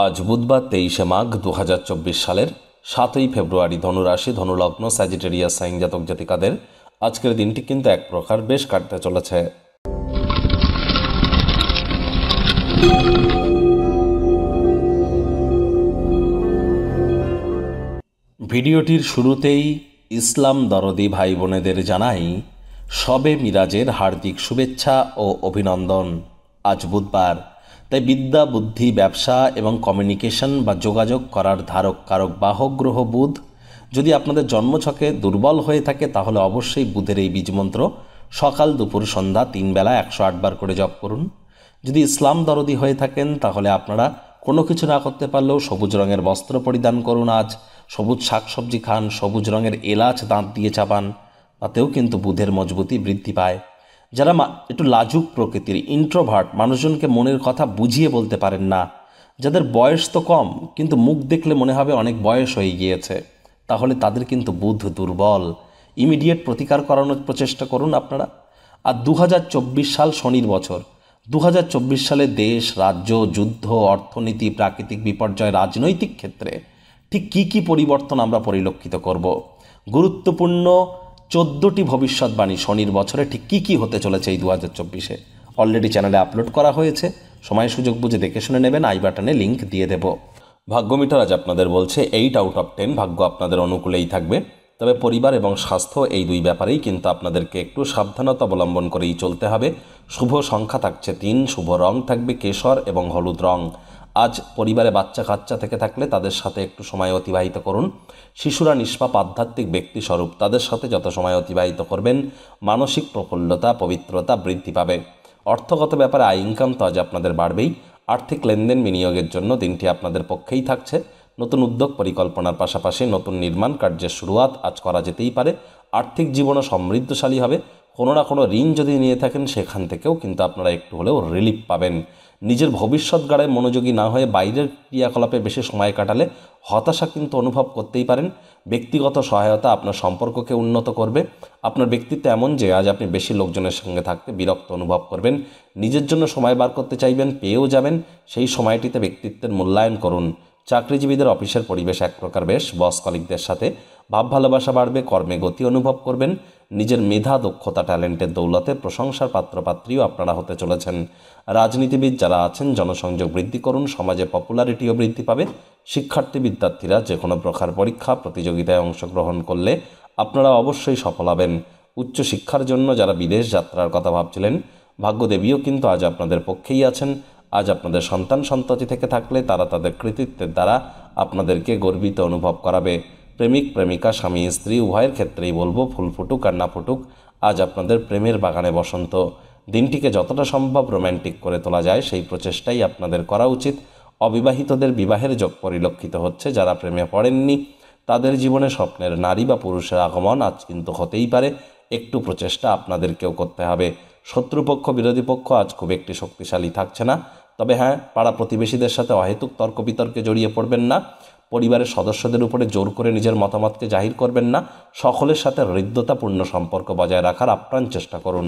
আজ বুধবার 23শে মাঘ 2024 সালের 7ই ফেব্রুয়ারি ধনুরাশি ধনুলগ্ন স্যাজিটেরিয়াস সাইন জাতক জাতিকাদের আজকের দিনটি কিন্তু এক প্রকার বেশ কাটতে চলেছে। ভিডিওটির শুরুতেই ইসলাম দরদি ভাই বোনেদের জানাই শবে মিরাজের হার্দিক শুভেচ্ছা ও অভিনন্দন। আজ বুধবার, তাই বিদ্যা, বুদ্ধি, ব্যবসা এবং কমিউনিকেশন বা যোগাযোগ করার ধারক কারক বাহক গ্রহ বুধ যদি আপনাদের জন্মছকে দুর্বল হয়ে থাকে তাহলে অবশ্যই বুধের এই বীজমন্ত্র সকাল দুপুর সন্ধ্যা 3 বেলা 108 বার করে জপ করুন। যদি ইসলাম দরদি হয়ে থাকেন তাহলে আপনারা কোনো কিছু না করতে পারলেও সবুজ রঙের বস্ত্র পরিধান করুন। আজ সবুজ শাকসবজি খান, সবুজ রঙের এলাচ দাঁত দিয়ে চাবান, তাতেও কিন্তু বুধের মজবুতি বৃদ্ধি পায়। যারা একটু লাজুক প্রকৃতির, ইন্ট্রোভার্ট, মানুষজনকে মনের কথা বুঝিয়ে বলতে পারেন না, যাদের বয়স তো কম কিন্তু মুখ দেখলে মনে হবে অনেক বয়স হয়ে গিয়েছে, তাহলে তাদের কিন্তু বুধ দুর্বল। ইমিডিয়েট প্রতিকার করানোর প্রচেষ্টা করুন আপনারা। আর 2024 সাল শনির বছর। 2024 সালে দেশ, রাজ্য, যুদ্ধ, অর্থনীতি, প্রাকৃতিক বিপর্যয়, রাজনৈতিক ক্ষেত্রে ঠিক কী পরিবর্তন আমরা পরিলক্ষিত করব। গুরুত্বপূর্ণ 14টি ভবিষ্যৎবাণী শনির বছরে ঠিক কী হতে চলেছে এই 2024-এ অলরেডি চ্যানেলে আপলোড করা হয়েছে। সময় সুযোগ বুঝে দেখে শুনে নেবেন, আই বাটনে লিঙ্ক দিয়ে দেব। ভাগ্যমিটার আজ আপনাদের বলছে 8 আউট অফ 10 ভাগ্য আপনাদের অনুকূলেই থাকবে। তবে পরিবার এবং স্বাস্থ্য এই দুই ব্যাপারেই কিন্তু আপনাদেরকে একটু সাবধানতা অবলম্বন করেই চলতে হবে। শুভ সংখ্যা থাকছে 3, শুভ রং থাকবে কেশর এবং হলুদ রং। আজ পরিবারে বাচ্চা কাচ্চা থেকে থাকলে তাদের সাথে একটু সময় অতিবাহিত করুন। শিশুরা নিষ্পাপ আধ্যাত্মিক ব্যক্তি স্বরূপ, তাদের সাথে যত সময় অতিবাহিত করবেন মানসিক প্রফুল্লতা, পবিত্রতা বৃদ্ধি পাবে। অর্থগত ব্যাপারে আয় ইনকাম তো আজ আপনাদের বাড়বেই। আর্থিক লেনদেন বিনিয়োগের জন্য দিনটি আপনাদের পক্ষেই থাকছে। নতুন উদ্যোগ পরিকল্পনার পাশাপাশি নতুন নির্মাণ কার্যের শুরুয়াত আজ করা যেতেই পারে। আর্থিক জীবনও সমৃদ্ধশালী হবে। কোনো না কোনো ঋণ যদি নিয়ে থাকেন সেখান থেকেও কিন্তু আপনারা একটু হলেও রিলিফ পাবেন। নিজের ভবিষ্যৎ গাড়ায় মনোযোগী না হয়ে বাইরের ক্রিয়াকলাপে বেশি সময় কাটালে হতাশা কিন্তু অনুভব করতেই পারেন। ব্যক্তিগত সহায়তা আপনার সম্পর্ককে উন্নত করবে। আপনার ব্যক্তিত্ব এমন যে আজ আপনি বেশি লোকজনের সঙ্গে থাকতে বিরক্ত অনুভব করবেন। নিজের জন্য সময় বার করতে চাইবেন, পেয়েও যাবেন। সেই সময়টিতে ব্যক্তিত্বের মূল্যায়ন করুন। চাকরিজীবীদের অফিসের পরিবেশ এক প্রকার বেশ। বস কলিগদের সাথে ভাব ভালোবাসা বাড়বে, কর্মে গতি অনুভব করবেন। নিজের মেধা, দক্ষতা, ট্যালেন্টের দৌলতে প্রশংসার পাত্রপাত্রীও আপনারা হতে চলেছেন। রাজনীতিবিদ যারা আছেন জনসংযোগ বৃদ্ধি করুন, সমাজে পপুলারিটিও বৃদ্ধি পাবে। শিক্ষার্থী বিদ্যার্থীরা যে কোনো প্রকার পরীক্ষা প্রতিযোগিতায় অংশগ্রহণ করলে আপনারা অবশ্যই সফল হবেন। উচ্চশিক্ষার জন্য যারা বিদেশ যাত্রার কথা ভাবছিলেন, ভাগ্যদেবীও কিন্তু আজ আপনাদের পক্ষেই আছেন। আজ আপনাদের সন্তান সন্ততি থেকে থাকলে তারা তাদের কৃতিত্বের দ্বারা আপনাদেরকে গর্বিত অনুভব করাবে। প্রেমিক প্রেমিকা, স্বামী স্ত্রী উভয়ের ক্ষেত্রেই বলবো, ফুল ফুটুক আর না ফুটুক, আজ আপনাদের প্রেমের বাগানে বসন্ত। দিনটিকে যতটা সম্ভব রোম্যান্টিক করে তোলা যায় সেই প্রচেষ্টাই আপনাদের করা উচিত। অবিবাহিতদের বিবাহের যোগ পরিলক্ষিত হচ্ছে। যারা প্রেমে পড়েননি তাদের জীবনে স্বপ্নের নারী বা পুরুষের আগমন আজ কিন্তু হতেই পারে। একটু প্রচেষ্টা আপনাদেরকেও করতে হবে। শত্রুপক্ষ, বিরোধী পক্ষ আজ খুব একটি শক্তিশালী থাকছে না। তবে হ্যাঁ, পাড়া প্রতিবেশীদের সাথে অহেতুক তর্ক বিতর্কে জড়িয়ে পড়বেন না। পরিবারের সদস্যদের উপরে জোর করে নিজের মতামতকে জাহির করবেন না। সকলের সাথে হৃদ্যতাপূর্ণ সম্পর্ক বজায় রাখার আপ্রাণ চেষ্টা করুন।